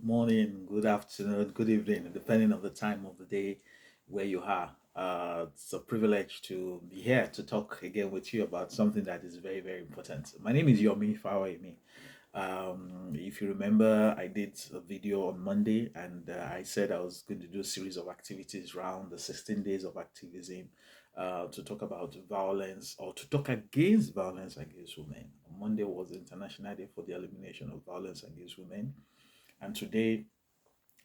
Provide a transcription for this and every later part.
good morning, good afternoon, good evening, depending on the time of the day where you are. It's a privilege to be here to talk again with you about something that is very, very important. My name is Yomi Fawaimi. If you remember, I did a video on Monday and I said I was going to do a series of activities around the 16 days of activism to talk about violence or to talk against violence against women. Monday was International Day for the Elimination of Violence Against Women. And today,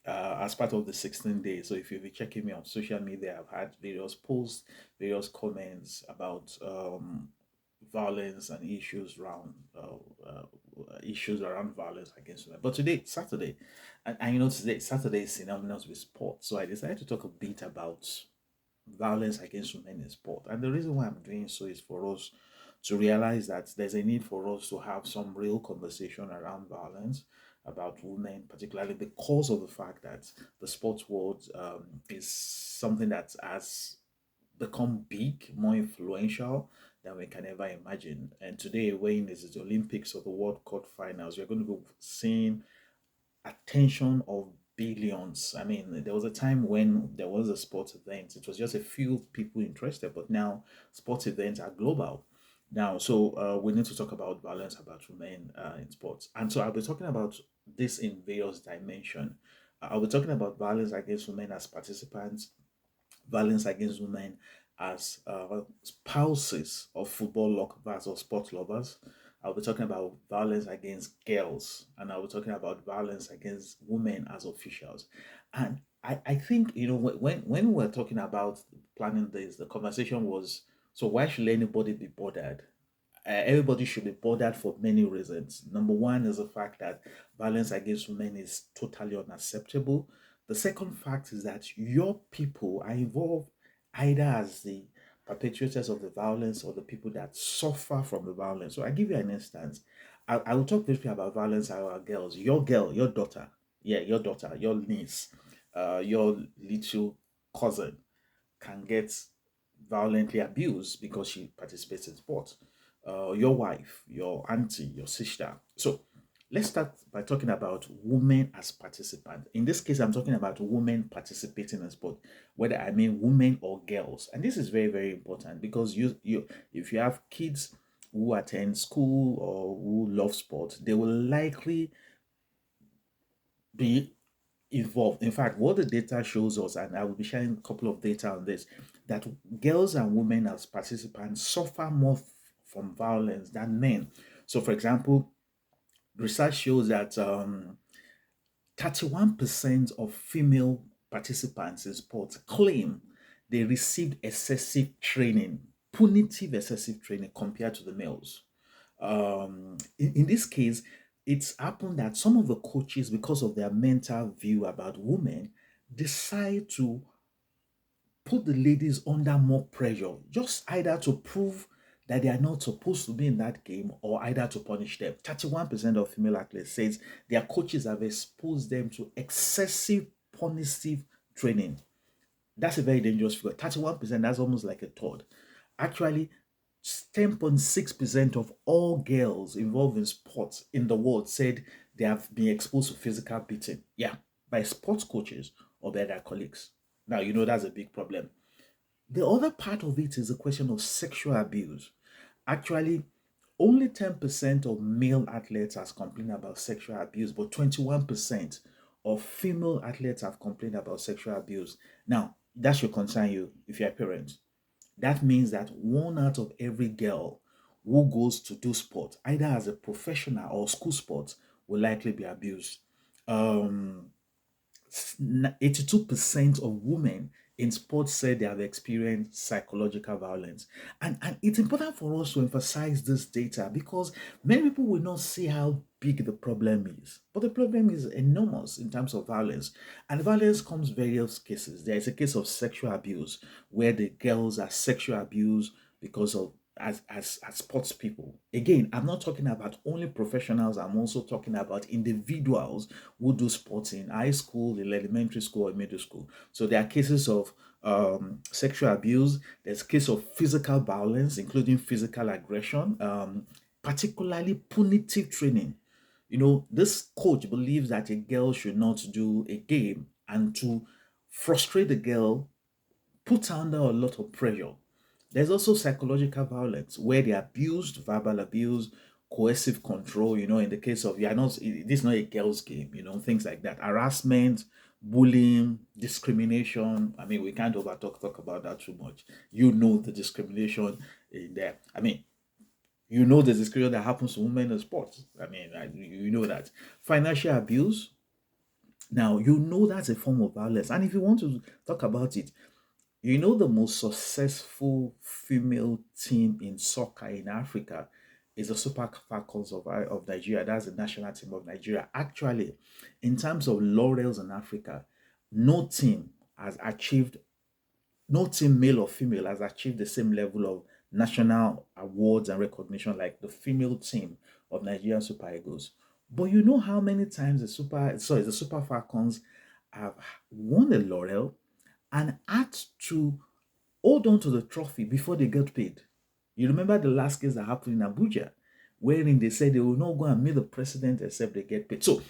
as part of the 16 days, so if you've been checking me on social media, I've had various posts, various comments about violence and issues around violence against women. But today, Saturday, and today, Saturday is synonymous with sport. So I decided to talk a bit about violence against women in sport. And the reason why I'm doing so is for us to realize that there's a need for us to have some real conversation around violence about women, particularly because of the fact that the sports world is something that has become big, more influential than we can ever imagine. And today, when this is the Olympics or the World Cup finals, you're going to be seeing attention of billions. I mean, there was a time when there was a sports event, it was just a few people interested, but now sports events are global. Now, so we need to talk about violence about women in sports. And so I'll be talking about this in various dimensions. I'll be talking about violence against women as participants, violence against women as spouses of football lovers or sports lovers. I'll be talking about violence against girls, and I'll be talking about violence against women as officials. And I think, when we're talking about planning this, the conversation was, so why should anybody be bothered? Everybody should be bothered for many reasons. Number one is the fact that violence against women is totally unacceptable. The second fact is that your people are involved either as the perpetrators of the violence or the people that suffer from the violence. So I give you an instance. I will talk briefly about violence around our girls. Your girl, your daughter, yeah, your daughter, your niece, your little cousin can get violently abused because she participates in sports. Your wife, your auntie, your sister. So let's start by talking about women as participants. In this case, I'm talking about women participating in sport, whether I mean women or girls. And this is very, very important because if you have kids who attend school or who love sport, they will likely be involved. In fact, what the data shows us, and I will be sharing a couple of data on this, that girls and women as participants suffer more from violence than men. So, for example, research shows that 31% of female participants in sports claim they received excessive training, punitive excessive training compared to the males. In this case, it's happened that some of the coaches, because of their mental view about women, decide to put the ladies under more pressure, just either to prove that they are not supposed to be in that game or either to punish them. 31% of female athletes says their coaches have exposed them to excessive punitive training. That's a very dangerous figure. 31%, that's almost like a third. Actually, 10.6% of all girls involved in sports in the world said they have been exposed to physical beating. Yeah, by sports coaches or by their colleagues. Now, that's a big problem. The other part of it is a question of sexual abuse. Actually, only 10% of male athletes has complained about sexual abuse, but 21% of female athletes have complained about sexual abuse. Now, that should concern you if you're a parent. That means that one out of every girl who goes to do sport, either as a professional or school sport, will likely be abused. Um, 82% of women in sports said they have experienced psychological violence. And it's important for us to emphasize this data because many people will not see how big the problem is. But the problem is enormous in terms of violence. And violence comes various cases. There is a case of sexual abuse where the girls are sexual abused because of as sports people. Again, I'm not talking about only professionals, I'm also talking about individuals who do sports in high school, in elementary school, or middle school. So there are cases of sexual abuse, there's case of physical violence, including physical aggression, particularly punitive training. This coach believes that a girl should not do a game, and to frustrate the girl, put her under a lot of pressure. There's also psychological violence where they abused, verbal abuse, coercive control. In the case of, this is not a girl's game, things like that. Harassment, bullying, discrimination. I mean, we can't over talk about that too much. The discrimination in there. I mean, the discrimination that happens to women in sports. I mean, you know that. Financial abuse. Now, that's a form of violence. And if you want to talk about it, the most successful female team in soccer in Africa is the Super Falcons of Nigeria. That's the national team of Nigeria. Actually, in terms of laurels in Africa, no team has achieved, no team, male or female, has achieved the same level of national awards and recognition like the female team of Nigerian Super Eagles. But you know how many times the Super Falcons have won a laurel and had to hold on to the trophy before they get paid. You remember the last case that happened in Abuja, wherein they said they will not go and meet the president except they get paid. So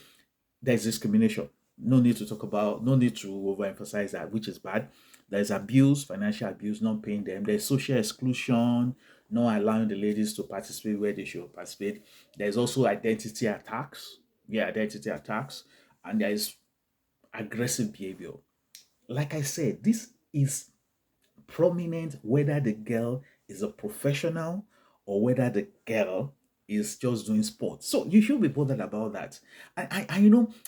there's discrimination. No need to overemphasize that, which is bad. There's abuse, financial abuse, not paying them. There's social exclusion, not allowing the ladies to participate where they should participate. There's also identity attacks. Yeah, identity attacks. And there is aggressive behavior. Like I said, this is prominent whether the girl is a professional or whether the girl is just doing sports. So you should be bothered about that.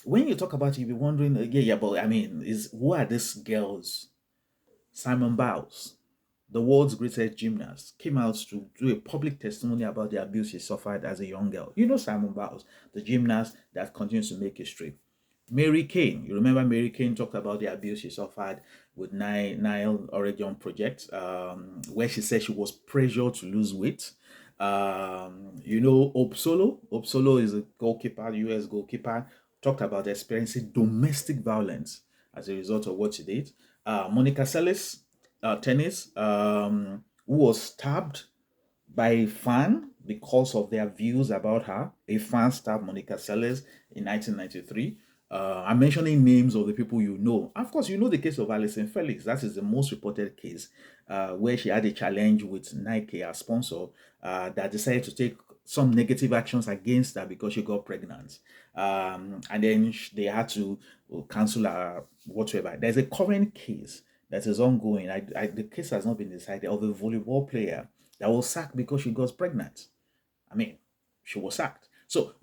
When you talk about it, you'll be wondering, yeah, but I mean, who are these girls? Simon Biles, the world's greatest gymnast, came out to do a public testimony about the abuse he suffered as a young girl. Simon Biles, the gymnast that continues to make history. Mary Kane, you remember Mary Kane talked about the abuse she suffered with Nile Oregon Project, where she said she was pressured to lose weight. Hope Solo is a goalkeeper, US goalkeeper, talked about experiencing domestic violence as a result of what she did. Monica Seles, tennis, who was stabbed by a fan because of their views about her. A fan stabbed Monica Seles in 1993. I'm mentioning names of the people you know. Of course, you know the case of Alison Felix. That is the most reported case where she had a challenge with Nike, our sponsor, that decided to take some negative actions against her because she got pregnant. And then they had to cancel her whatever. There's a current case that is ongoing. The case has not been decided, of a volleyball player that was sacked because she got pregnant. I mean, she was sacked. So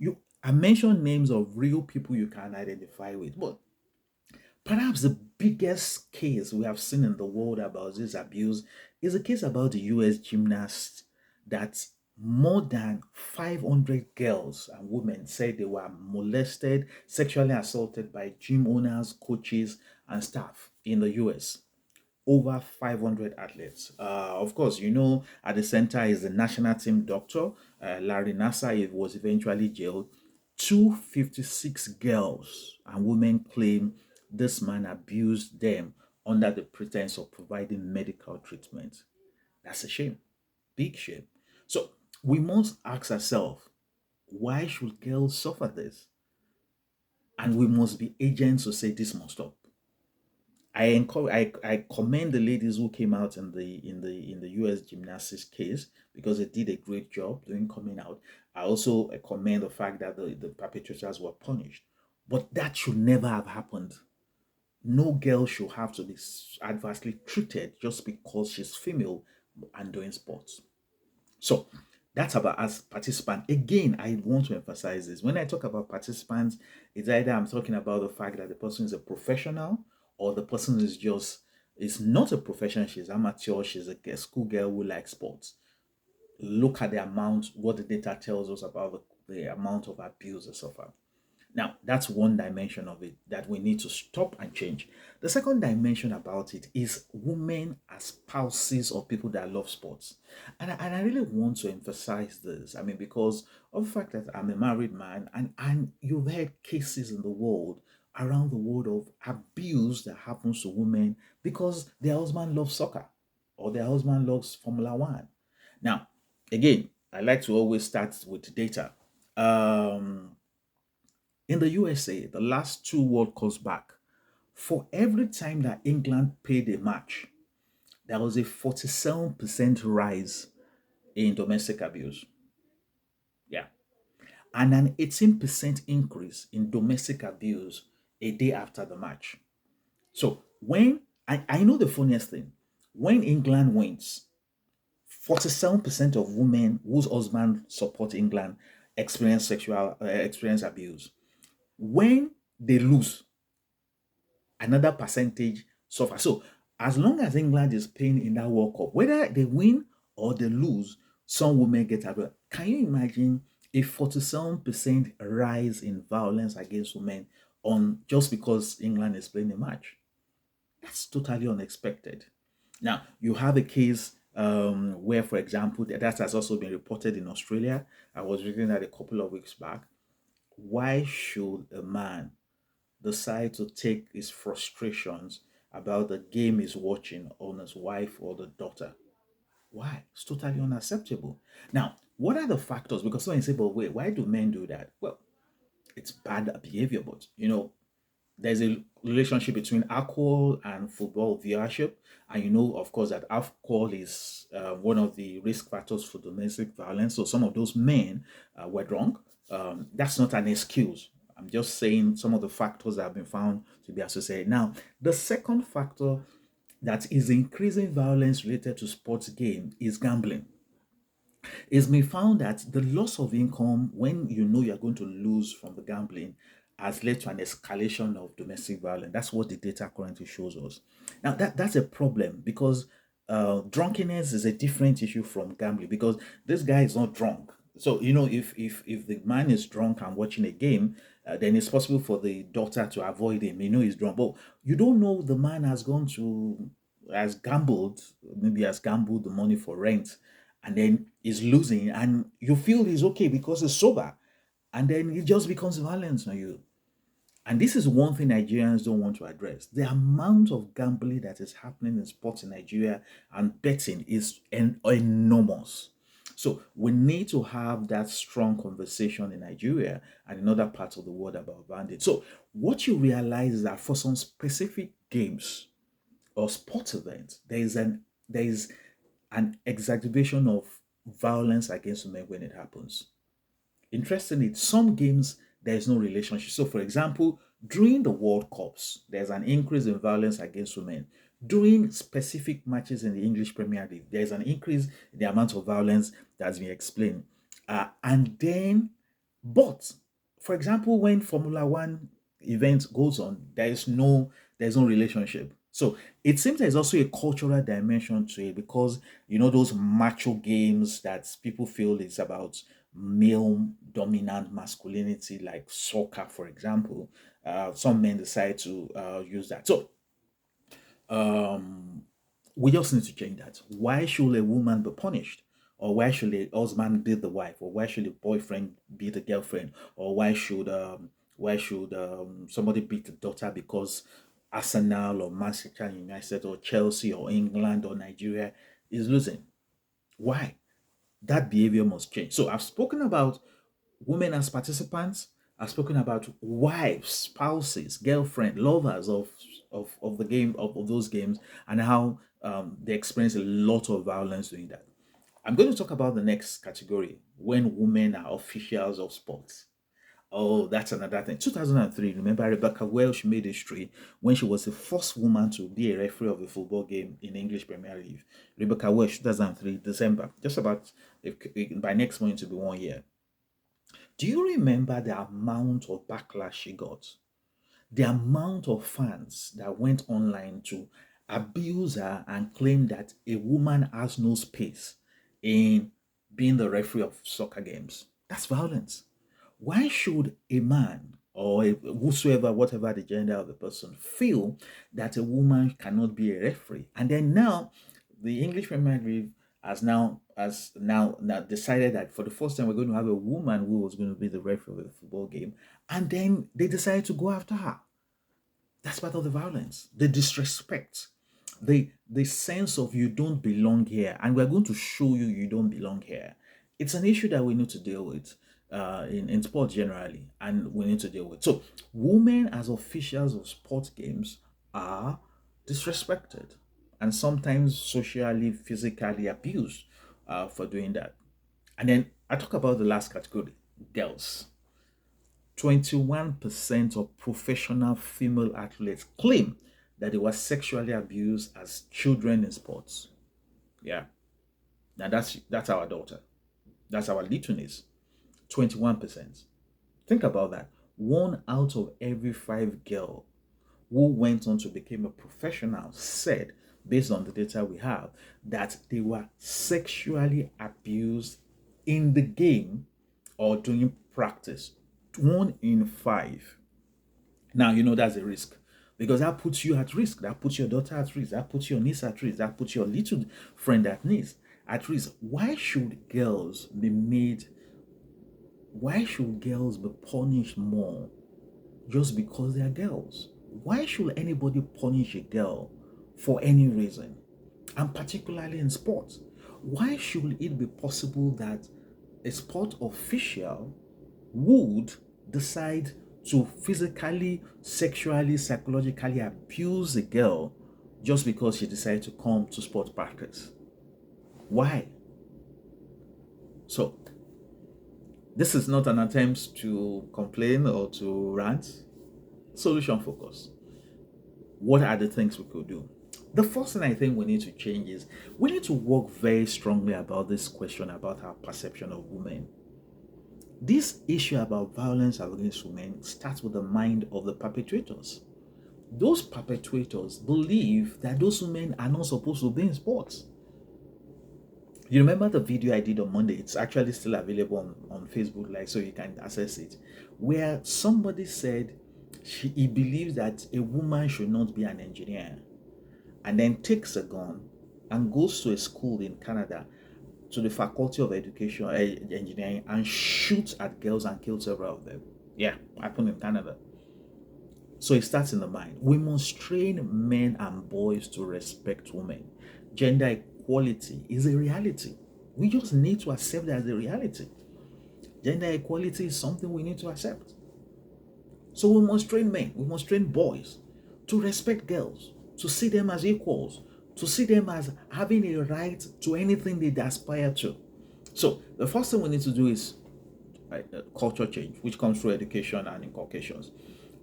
I mentioned names of real people you can identify with, but perhaps the biggest case we have seen in the world about this abuse is a case about the US gymnast that more than 500 girls and women said they were molested, sexually assaulted by gym owners, coaches, and staff in the US. Over 500 athletes. Of course, at the center is the national team doctor, Larry Nassar. He was eventually jailed. 256 girls and women claim this man abused them under the pretense of providing medical treatment. That's a shame, big shame. So we must ask ourselves, why should girls suffer this? And we must be agents to say this must stop. I commend the ladies who came out in the US gymnastics case because they did a great job doing coming out. I also commend the fact that the perpetrators were punished. But that should never have happened. No girl should have to be adversely treated just because she's female and doing sports. So that's about as participant. Again, I want to emphasize this. When I talk about participants, it's either I'm talking about the fact that the person is a professional or the person is not a professional, she's amateur, she's a schoolgirl who likes sports. Look at the amount, what the data tells us about the amount of abuse they suffer. Now, that's one dimension of it that we need to stop and change. The second dimension about it is women as spouses of people that love sports. And I really want to emphasize this. I mean, because of the fact that I'm a married man, and you've heard cases in the world, around the world, of abuse that happens to women because their husband loves soccer or their husband loves Formula One. Now, again, I like to always start with data. Um, In the USA, the last two World Cups back, for every time that England played a match, there was a 47% rise in domestic abuse. Yeah. And an 18% increase in domestic abuse a day after the match. So when I know the funniest thing, when England wins, 47% of women whose husband support England experience abuse. When they lose, another percentage suffer. So as long as England is playing in that World Cup, whether they win or they lose, some women get abused. Can you imagine a 47% rise in violence against women on just because England is playing a match? That's totally unexpected. Now, you have a case where, for example, that has also been reported in Australia. I was reading that a couple of weeks back. Why should a man decide to take his frustrations about the game he's watching on his wife or the daughter? Why? It's totally unacceptable. Now, what are the factors? Because someone say, but wait, why do men do that? Well, it's bad behavior, but there's a relationship between alcohol and football viewership. And of course, that alcohol is one of the risk factors for domestic violence. So some of those men were drunk. That's not an excuse. I'm just saying some of the factors that have been found to be associated. Now, the second factor that is increasing violence related to sports game is gambling. It's been found that the loss of income when you know you're going to lose from the gambling has led to an escalation of domestic violence. That's what the data currently shows us. Now that's a problem because drunkenness is a different issue from gambling because this guy is not drunk. So if the man is drunk and watching a game, then it's possible for the daughter to avoid him. He's drunk, but you don't know the man has gambled, maybe has gambled the money for rent and then is losing and you feel he's okay because he's sober and then it just becomes violence on you. And this is one thing Nigerians don't want to address. The amount of gambling that is happening in sports in Nigeria and betting is enormous. So we need to have that strong conversation in Nigeria and in other parts of the world about bandits. So what you realize is that for some specific games or sports events, there is an exacerbation of violence against women when it happens. Interestingly, some games there is no relationship. So, for example, during the World Cups, there's an increase in violence against women. During specific matches in the English Premier League, there's an increase in the amount of violence that's been explained. And then, but for example, when Formula One event goes on, there's no relationship. So it seems there's also a cultural dimension to it because those macho games that people feel is about male dominant masculinity, like soccer, for example. Some men decide to use that. So um, we just need to change that. Why should a woman be punished? Or why should a husband beat the wife? Or why should a boyfriend beat the girlfriend? Or why should somebody beat the daughter because Arsenal or Manchester United or Chelsea or England or Nigeria is losing? Why? That behavior must change. So I've spoken about women as participants. I've spoken about wives, spouses, girlfriend, lovers of the game of those games and how they experience a lot of violence doing that. I'm going to talk about the next category when women are officials of sports. Oh, that's another thing. 2003, remember Rebecca Welsh made history when she was the first woman to be a referee of a football game in English Premier League. Rebecca Welsh, 2003, December, just about by next month to be 1 year. Do you remember the amount of backlash she got? The amount of fans that went online to abuse her and claim that a woman has no space in being the referee of soccer games. That's violence. Why should a man or whosoever, whatever the gender of the person, feel that a woman cannot be a referee? And then now, the English Premier League has now decided that for the first time we're going to have a woman who was going to be the referee of the football game, and then they decided to go after her. That's part of the violence, the disrespect, the sense of you don't belong here, and we're going to show you you don't belong here. It's an issue that we need to deal with. in sports generally, and we need to deal with. So, women as officials of sports games are disrespected and sometimes socially, physically abused for doing that. And then I talk about the last category, girls. 21% of professional female athletes claim that they were sexually abused as children in sports. Yeah. Now that's our daughter. That's our little niece. 21%. Think about that. One out of every five girl who went on to become a professional said, based on the data we have, that they were sexually abused in the game or during practice. One in five. Now, that's a risk because that puts you at risk. That puts your daughter at risk. That puts your niece at risk. That puts your little friend at risk. Why should girls be punished more just because they're girls? Why should anybody punish a girl for any reason? And particularly in sports. Why should it be possible that a sport official would decide to physically, sexually, psychologically abuse a girl just because she decided to come to sport practice? Why? So, this is not an attempt to complain or to rant. Solution focus. What are the things we could do? The first thing I think we need to change is we need to work very strongly about this question about our perception of women. This issue about violence against women starts with the mind of the perpetrators. Those perpetrators believe that those women are not supposed to be in sports. You remember the video I did on Monday? It's actually still available on Facebook, so you can access it, where somebody said he believes that a woman should not be an engineer, and then takes a gun and goes to a school in Canada, to the Faculty of Education Engineering, and shoots at girls and kills several of them. Yeah, happened in Canada. So it starts in the mind. We must train men and boys to respect women. Gender equality is a reality. We just need to accept that as a reality. Gender equality is something we need to accept. So we must train men, we must train boys to respect girls, to see them as equals, to see them as having a right to anything they aspire to. So the first thing we need to do is culture change, which comes through education and inculcations.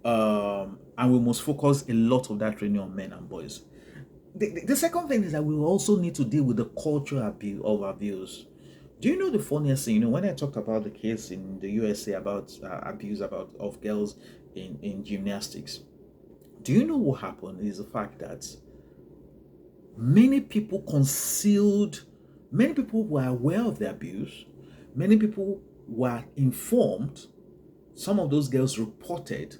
And we must focus a lot of that training on men and boys. The second thing is that we also need to deal with the culture of abuse. Do you know the funniest thing? When I talked about the case in the USA about abuse of girls in gymnastics, do you know what happened? Is the fact that many people were aware of the abuse, many people were informed, some of those girls reported,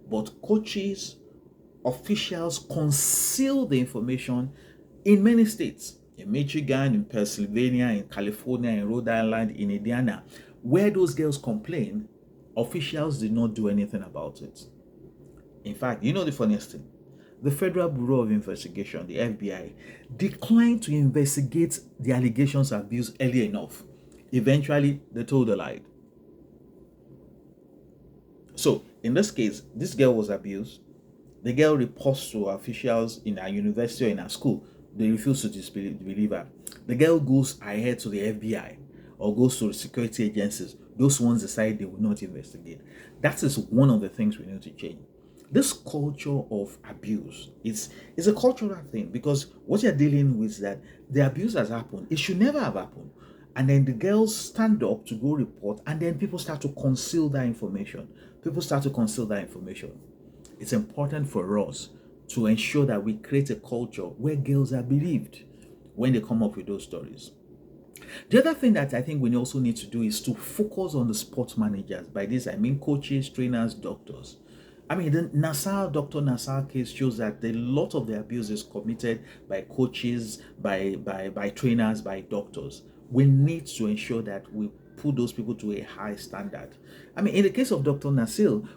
but coaches, officials concealed the information in many states. In Michigan, in Pennsylvania, in California, in Rhode Island, in Indiana, where those girls complained, officials did not do anything about it. In fact, the funniest thing? The Federal Bureau of Investigation, the FBI, declined to investigate the allegations of abuse early enough. Eventually, they told a lie. So, in this case, this girl was abused. The girl reports to officials in her university or in her school. They refuse to believe her. The girl goes ahead to the FBI or goes to the security agencies. Those ones decide they will not investigate. That is one of the things we need to change. This culture of abuse is a cultural thing, because what you're dealing with is that the abuse has happened. It should never have happened. And then the girls stand up to go report, and then people start to conceal that information. It's important for us to ensure that we create a culture where girls are believed when they come up with those stories. The other thing that I think we also need to do is to focus on the sports managers. By this, I mean coaches, trainers, doctors. I mean, the Dr. Nassar case shows that a lot of the abuse is committed by coaches, by trainers, by doctors. We need to ensure that we put those people to a high standard. I mean, in the case of Dr. Nassir,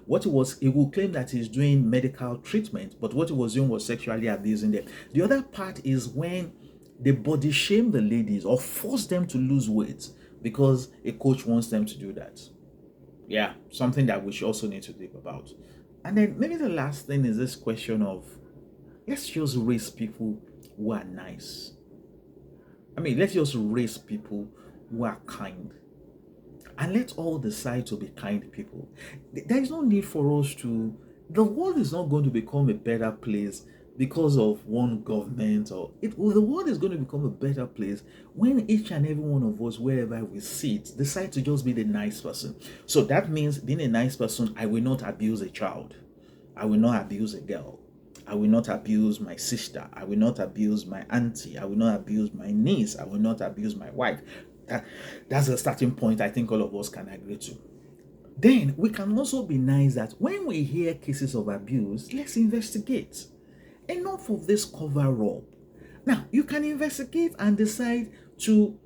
he will claim that he's doing medical treatment, but what he was doing was sexually abusing them. The other part is when they body shame the ladies or force them to lose weight because a coach wants them to do that. Yeah, something that we should also need to think about. And then maybe the last thing is this question of, let's just raise people who are nice. I mean, let's just raise people who are kind. And let's all decide to be kind people. There is no need for us to, the world is not going to become a better place because of one government, or the world is going to become a better place when each and every one of us, wherever we sit, decide to just be the nice person. So that means being a nice person, I will not abuse a child. I will not abuse a girl. I will not abuse my sister. I will not abuse my auntie. I will not abuse my niece. I will not abuse my wife. That, that's a starting point I think all of us can agree to. Then we can also be nice that when we hear cases of abuse, let's investigate. Enough of this cover up. Now, you can investigate and decide to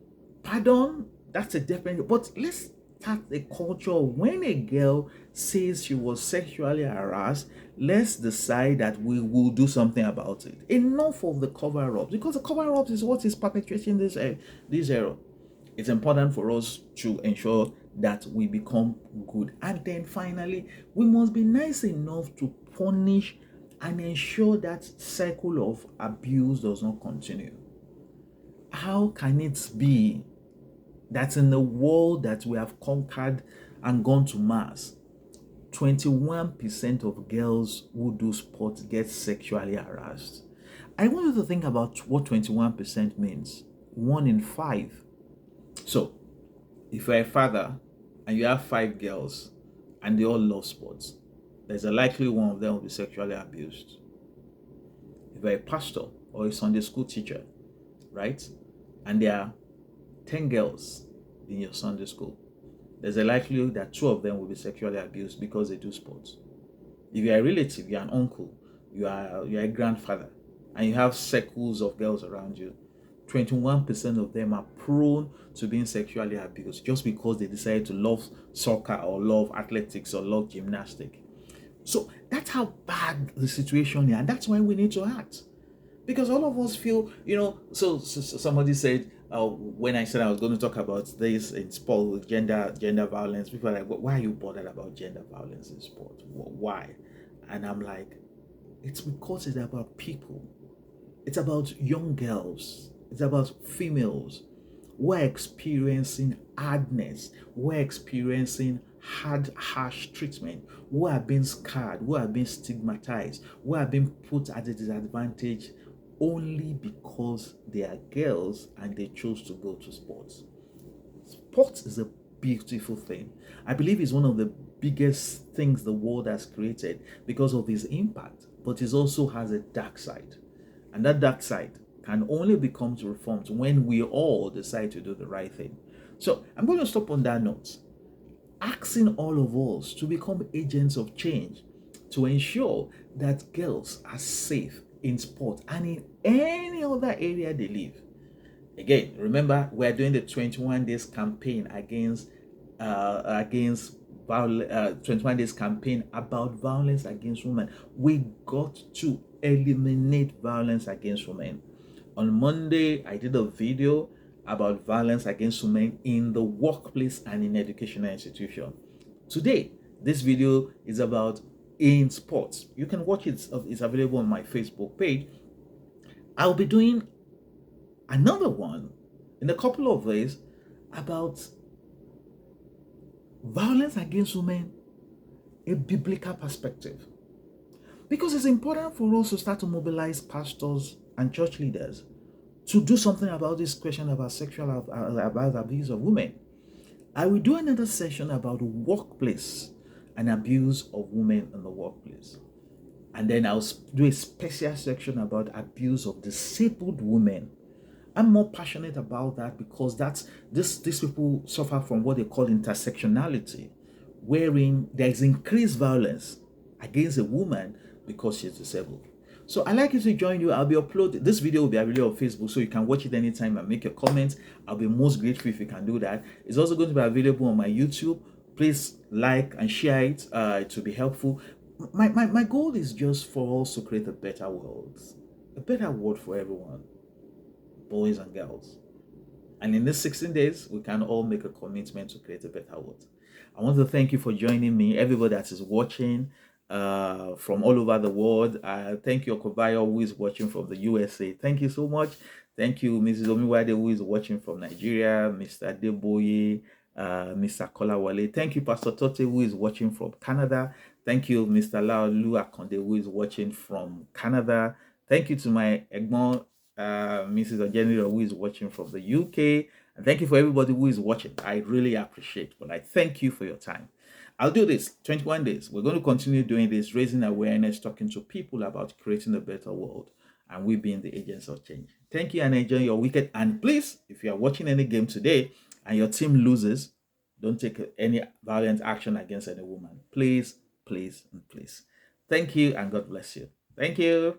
pardon, that's a different, but let's start a culture of when a girl says she was sexually harassed, let's decide that we will do something about it. Enough of the cover up, because the cover up is what is perpetuating this error. It's important for us to ensure that we become good. And then finally, we must be nice enough to punish and ensure that cycle of abuse does not continue. How can it be that in the world that we have conquered and gone to Mars, 21% of girls who do sports get sexually harassed? I want you to think about what 21% means. 1 in 5. So, if you're a father and you have 5 girls and they all love sports, there's a likely one of them will be sexually abused. If you're a pastor or a Sunday school teacher, right, and there are 10 girls in your Sunday school, there's a likelihood that 2 of them will be sexually abused because they do sports. If you're a relative, you're an uncle, you're a grandfather, and you have circles of girls around you, 21% of them are prone to being sexually abused just because they decided to love soccer or love athletics or love gymnastics. So that's how bad the situation is, and that's why we need to act. Because all of us feel, so somebody said, when I said I was going to talk about this in sport with gender violence, people are like, why are you bothered about gender violence in sport? Why? And I'm like, it's because it's about people. It's about young girls. It's about females who are experiencing hardness, who are experiencing harsh treatment, who are being scarred, who are being stigmatized, who are being put at a disadvantage only because they are girls and they chose to go to sports. Sports is a beautiful thing. I believe it's one of the biggest things the world has created because of its impact, but it also has a dark side. And that dark side can only become reformed when we all decide to do the right thing. So I'm going to stop on that note, asking all of us to become agents of change to ensure that girls are safe in sport and in any other area they live. Again, remember, we're doing the 21 days campaign against 21 days campaign about violence against women. We got to eliminate violence against women. On Monday, I did a video about violence against women in the workplace and in educational institution. Today, this video is about in sports. You can watch it. It's available on my Facebook page. I'll be doing another one in a couple of days about violence against women, a biblical perspective. Because it's important for us to start to mobilize pastors and church leaders to do something about this question about about abuse of women. I will do another session about workplace and abuse of women in the workplace. And then I'll do a special section about abuse of disabled women. I'm more passionate about that because these people suffer from what they call intersectionality, wherein there is increased violence against a woman because she's disabled. So I'd like you to join you. I'll be uploading this video will be available on Facebook, so you can watch it anytime and make your comments. I'll be most grateful if you can do that. It's also going to be available on my YouTube. Please like and share it. It will be helpful. My goal is just for us to create a better world for everyone, boys and girls. And in these 16 days, we can all make a commitment to create a better world. I want to thank you for joining me, everybody that is watching from all over the world. Thank you, Okobayo, who is watching from the USA. Thank you so much. Thank you, Mrs. Omiwade, who is watching from Nigeria, Mr. Deboye, Mr. Kolawale. Thank you, Pastor Tote, who is watching from Canada. Thank you, Mr. Laolu Akonde, who is watching from Canada. Thank you to my Egbon, Mrs. Ojeniro, who is watching from the UK. And thank you for everybody who is watching. I really appreciate, but I thank you for your time. I'll do this 21 days. We're going to continue doing this, raising awareness, talking to people about creating a better world, and we being the agents of change. Thank you and enjoy your weekend. And please, if you are watching any game today and your team loses, don't take any violent action against any woman. Please, please, and please. Thank you and God bless you. Thank you.